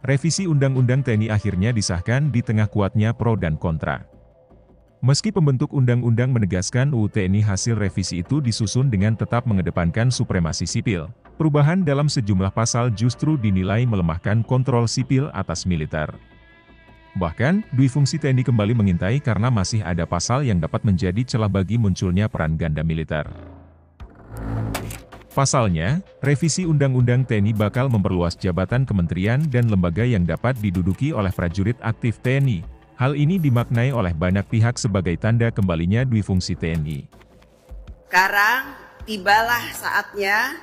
Revisi Undang-Undang TNI akhirnya disahkan di tengah kuatnya pro dan kontra. Meski pembentuk undang-undang menegaskan UU TNI, hasil revisi itu disusun dengan tetap mengedepankan supremasi sipil. Perubahan dalam sejumlah pasal justru dinilai melemahkan kontrol sipil atas militer. Bahkan, duifungsi TNI kembali mengintai karena masih ada pasal yang dapat menjadi celah bagi munculnya peran ganda militer. Pasalnya, revisi Undang-Undang TNI bakal memperluas jabatan kementerian dan lembaga yang dapat diduduki oleh prajurit aktif TNI. Hal ini dimaknai oleh banyak pihak sebagai tanda kembalinya duifungsi TNI. Sekarang, tibalah saatnya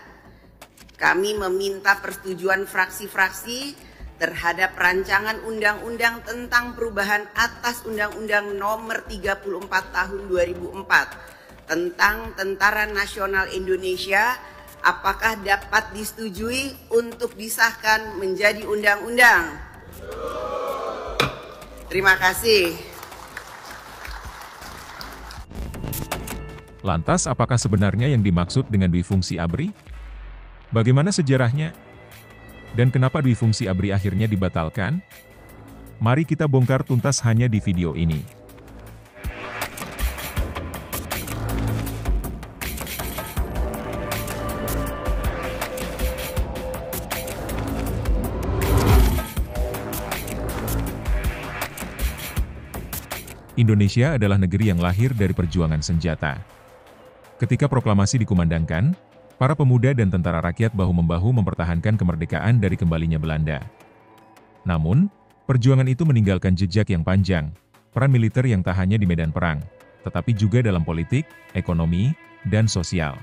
kami meminta persetujuan fraksi-fraksi terhadap rancangan undang-undang tentang perubahan atas Undang-Undang Nomor 34 Tahun 2004 tentang Tentara Nasional Indonesia. Apakah dapat disetujui untuk disahkan menjadi undang-undang? Terima kasih. Lantas, apakah sebenarnya yang dimaksud dengan duifungsi ABRI? Bagaimana sejarahnya? Dan kenapa duifungsi ABRI akhirnya dibatalkan? Mari kita bongkar tuntas hanya di video ini. Indonesia adalah negeri yang lahir dari perjuangan senjata. Ketika proklamasi dikumandangkan, para pemuda dan tentara rakyat bahu-membahu mempertahankan kemerdekaan dari kembalinya Belanda. Namun, perjuangan itu meninggalkan jejak yang panjang, peran militer yang tak hanya di medan perang, tetapi juga dalam politik, ekonomi, dan sosial.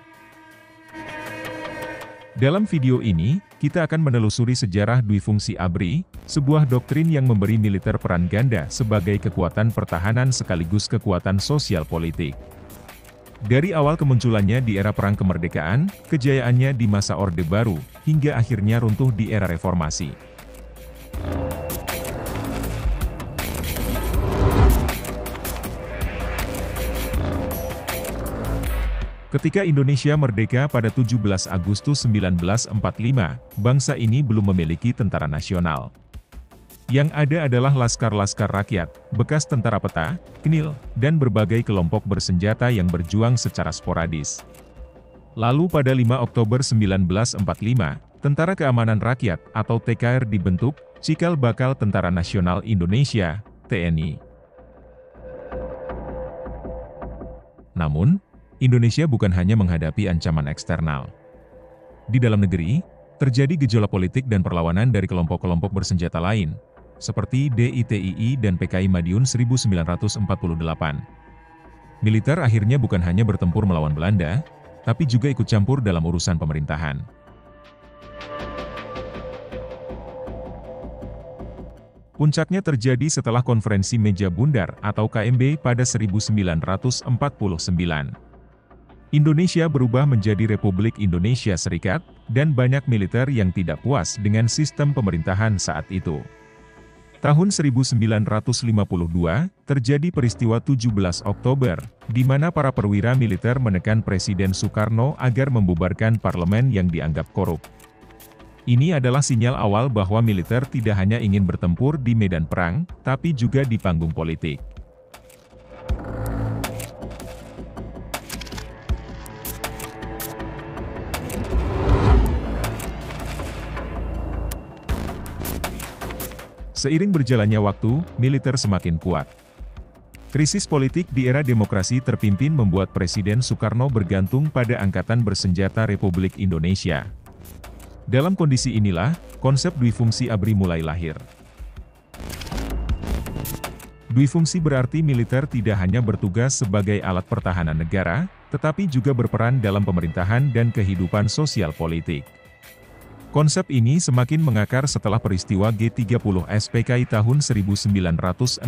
Dalam video ini, kita akan menelusuri sejarah duifungsi ABRI, sebuah doktrin yang memberi militer peran ganda sebagai kekuatan pertahanan sekaligus kekuatan sosial politik. Dari awal kemunculannya di era Perang Kemerdekaan, kejayaannya di masa Orde Baru, hingga akhirnya runtuh di era Reformasi. Ketika Indonesia merdeka pada 17 Agustus 1945, bangsa ini belum memiliki tentara nasional. Yang ada adalah laskar-laskar rakyat, bekas tentara peta, KNIL, dan berbagai kelompok bersenjata yang berjuang secara sporadis. Lalu pada 5 Oktober 1945, Tentara Keamanan Rakyat atau TKR dibentuk, cikal bakal Tentara Nasional Indonesia, TNI. Namun, Indonesia bukan hanya menghadapi ancaman eksternal. Di dalam negeri, terjadi gejolak politik dan perlawanan dari kelompok-kelompok bersenjata lain, seperti DITII dan PKI Madiun 1948. Militer akhirnya bukan hanya bertempur melawan Belanda, tapi juga ikut campur dalam urusan pemerintahan. Puncaknya terjadi setelah Konferensi Meja Bundar atau KMB pada 1949. Indonesia berubah menjadi Republik Indonesia Serikat, dan banyak militer yang tidak puas dengan sistem pemerintahan saat itu. Tahun 1952, terjadi peristiwa 17 Oktober, di mana para perwira militer menekan Presiden Soekarno agar membubarkan parlemen yang dianggap korup. Ini adalah sinyal awal bahwa militer tidak hanya ingin bertempur di medan perang, tapi juga di panggung politik. Seiring berjalannya waktu, militer semakin kuat. Krisis politik di era demokrasi terpimpin membuat Presiden Soekarno bergantung pada Angkatan Bersenjata Republik Indonesia. Dalam kondisi inilah, konsep duifungsi ABRI mulai lahir. Duifungsi berarti militer tidak hanya bertugas sebagai alat pertahanan negara, tetapi juga berperan dalam pemerintahan dan kehidupan sosial politik. Konsep ini semakin mengakar setelah peristiwa G30 SPKI tahun 1965,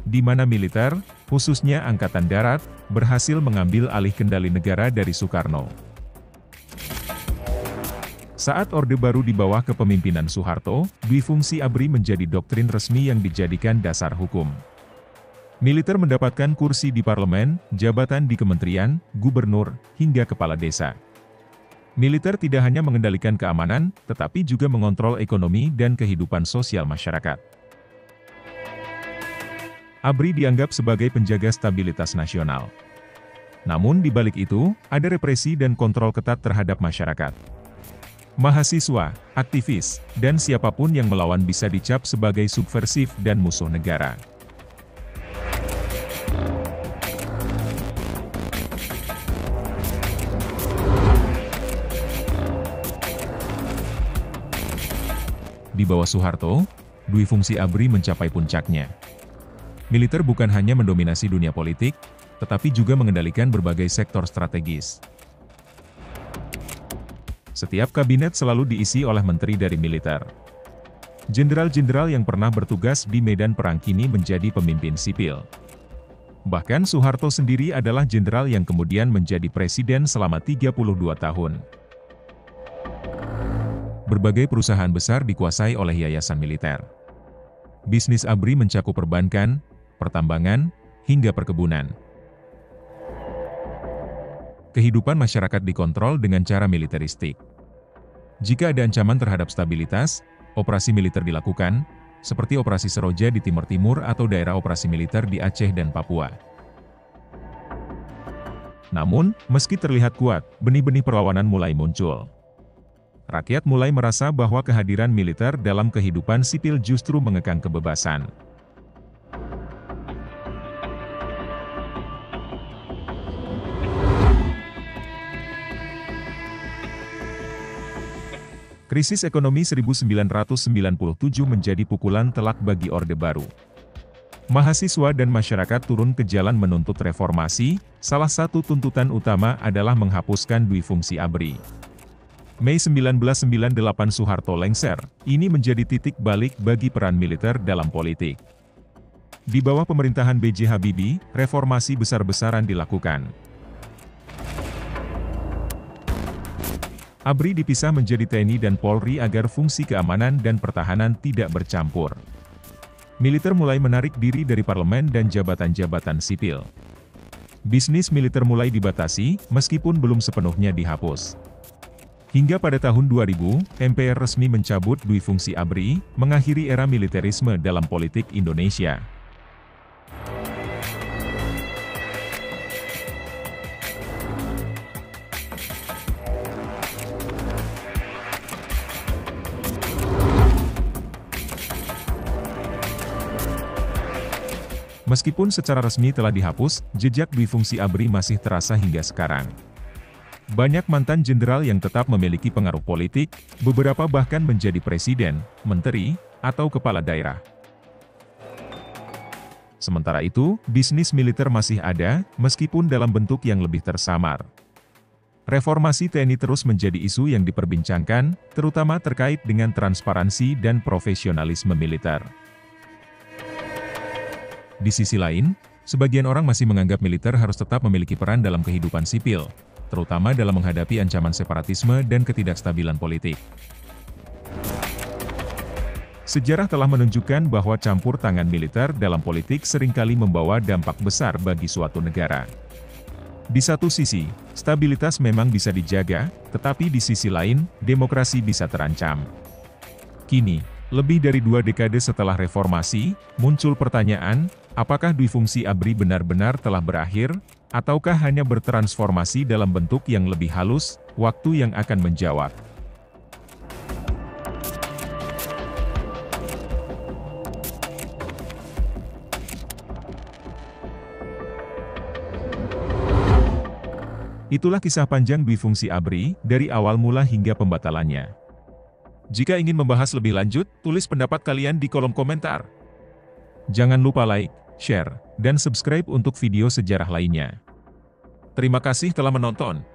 di mana militer, khususnya Angkatan Darat, berhasil mengambil alih kendali negara dari Soekarno. Saat Orde Baru di bawah kepemimpinan Soeharto, duifungsi ABRI menjadi doktrin resmi yang dijadikan dasar hukum. Militer mendapatkan kursi di parlemen, jabatan di kementerian, gubernur, hingga kepala desa. Militer tidak hanya mengendalikan keamanan, tetapi juga mengontrol ekonomi dan kehidupan sosial masyarakat. ABRI dianggap sebagai penjaga stabilitas nasional. Namun di balik itu, ada represi dan kontrol ketat terhadap masyarakat. Mahasiswa, aktivis, dan siapapun yang melawan bisa dicap sebagai subversif dan musuh negara. Di bawah Soeharto, duifungsi ABRI mencapai puncaknya. Militer bukan hanya mendominasi dunia politik, tetapi juga mengendalikan berbagai sektor strategis. Setiap kabinet selalu diisi oleh menteri dari militer. Jenderal-jenderal yang pernah bertugas di medan perang kini menjadi pemimpin sipil. Bahkan Soeharto sendiri adalah jenderal yang kemudian menjadi presiden selama 32 tahun. Berbagai perusahaan besar dikuasai oleh yayasan militer. Bisnis ABRI mencakup perbankan, pertambangan, hingga perkebunan. Kehidupan masyarakat dikontrol dengan cara militeristik. Jika ada ancaman terhadap stabilitas, operasi militer dilakukan, seperti Operasi Seroja di Timur Timur atau daerah operasi militer di Aceh dan Papua. Namun, meski terlihat kuat, benih-benih perlawanan mulai muncul. Rakyat mulai merasa bahwa kehadiran militer dalam kehidupan sipil justru mengekang kebebasan. Krisis ekonomi 1997 menjadi pukulan telak bagi Orde Baru. Mahasiswa dan masyarakat turun ke jalan menuntut reformasi, salah satu tuntutan utama adalah menghapuskan duifungsi ABRI. Mei 1998 Soeharto lengser, ini menjadi titik balik bagi peran militer dalam politik. Di bawah pemerintahan B.J. Habibie, reformasi besar-besaran dilakukan. ABRI dipisah menjadi TNI dan Polri agar fungsi keamanan dan pertahanan tidak bercampur. Militer mulai menarik diri dari parlemen dan jabatan-jabatan sipil. Bisnis militer mulai dibatasi, meskipun belum sepenuhnya dihapus. Hingga pada tahun 2000, MPR resmi mencabut duifungsi ABRI, mengakhiri era militerisme dalam politik Indonesia. Meskipun secara resmi telah dihapus, jejak duifungsi ABRI masih terasa hingga sekarang. Banyak mantan jenderal yang tetap memiliki pengaruh politik, beberapa bahkan menjadi presiden, menteri, atau kepala daerah. Sementara itu, bisnis militer masih ada, meskipun dalam bentuk yang lebih tersamar. Reformasi TNI terus menjadi isu yang diperbincangkan, terutama terkait dengan transparansi dan profesionalisme militer. Di sisi lain, sebagian orang masih menganggap militer harus tetap memiliki peran dalam kehidupan sipil, terutama dalam menghadapi ancaman separatisme dan ketidakstabilan politik. Sejarah telah menunjukkan bahwa campur tangan militer dalam politik seringkali membawa dampak besar bagi suatu negara. Di satu sisi, stabilitas memang bisa dijaga, tetapi di sisi lain, demokrasi bisa terancam. Kini, lebih dari 2 dekade setelah reformasi, muncul pertanyaan, apakah duifungsi ABRI benar-benar telah berakhir, ataukah hanya bertransformasi dalam bentuk yang lebih halus? Waktu yang akan menjawab. Itulah kisah panjang duifungsi ABRI, dari awal mula hingga pembatalannya. Jika ingin membahas lebih lanjut, tulis pendapat kalian di kolom komentar. Jangan lupa like, share, dan subscribe untuk video sejarah lainnya. Terima kasih telah menonton.